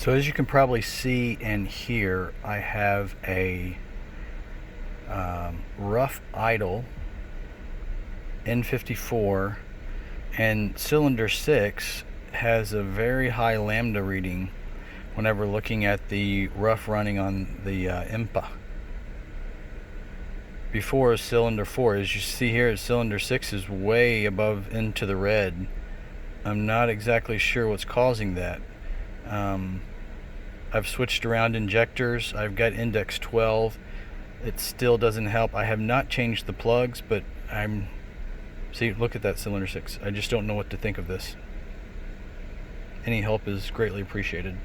So as you can probably see and hear, I have a rough idle N54, and cylinder 6 has a very high lambda reading whenever looking at the rough running on the IMPA. Before cylinder 4, as you see here, cylinder 6 is way above into the red. I'm not exactly sure what's causing that. I've switched around injectors. I've got index 12. It still doesn't help. I have not changed the plugs, but see, look at that cylinder 6. I just don't know what to think of this. Any help is greatly appreciated.